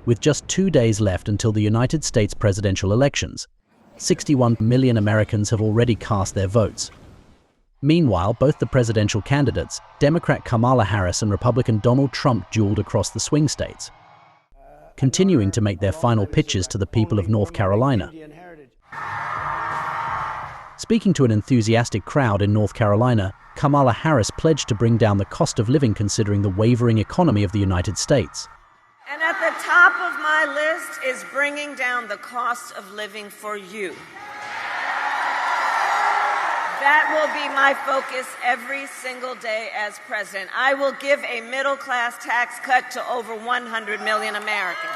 With just 2 days left until the United States presidential elections, 61 million Americans have already cast their votes. Meanwhile, both the presidential candidates, Democrat Kamala Harris and Republican Donald Trump, dueled across the swing states, continuing to make their final pitches to the people of North Carolina. Speaking to an enthusiastic crowd in North Carolina, Kamala Harris pledged to bring down the cost of living considering the wavering economy of the United States. And at the top of my list is bringing down the cost of living for you. That will be my focus every single day as president. I will give a middle-class tax cut to over 100 million Americans.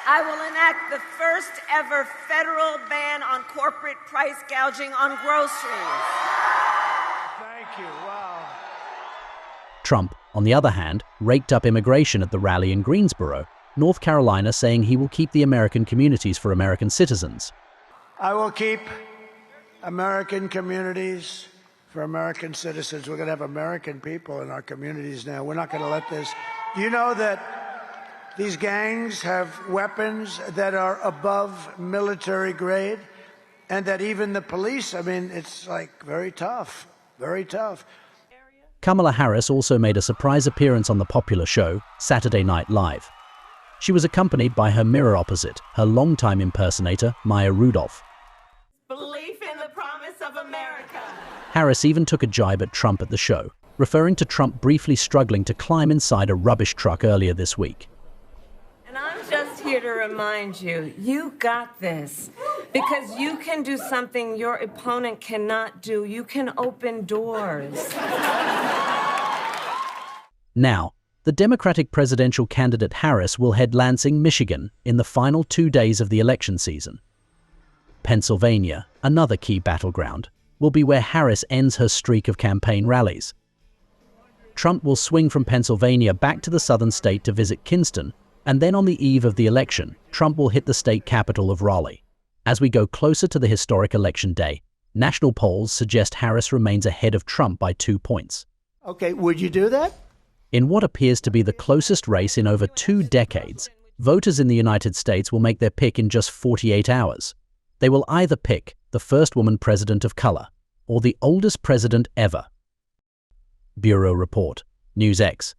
I will enact the first ever federal ban on corporate price gouging on groceries. Thank you. Wow. Trump, on the other hand, raked up immigration at the rally in Greensboro, North Carolina, saying he will keep the American communities for American citizens. I will keep American communities for American citizens. We're going to have American people in our communities now. We're not going to let this. You know that these gangs have weapons that are above military grade, and that even the police, I mean, it's like very tough, very tough. Kamala Harris also made a surprise appearance on the popular show, Saturday Night Live. She was accompanied by her mirror opposite, her longtime impersonator, Maya Rudolph. Belief in the promise of America. Harris even took a jibe at Trump at the show, referring to Trump briefly struggling to climb inside a rubbish truck earlier this week. And I'm just here to remind you, you got this. Because you can do something your opponent cannot do. You can open doors. Now, the Democratic presidential candidate Harris will head Lansing, Michigan, in the final 2 days of the election season. Pennsylvania, another key battleground, will be where Harris ends her streak of campaign rallies. Trump will swing from Pennsylvania back to the southern state to visit Kinston, and then on the eve of the election, Trump will hit the state capital of Raleigh. As we go closer to the historic election day, national polls suggest Harris remains ahead of Trump by 2 points. Okay, would you do that? In what appears to be the closest race in over 2 decades, voters in the United States will make their pick in just 48 hours. They will either pick the first woman president of color or the oldest president ever. Bureau Report, NewsX.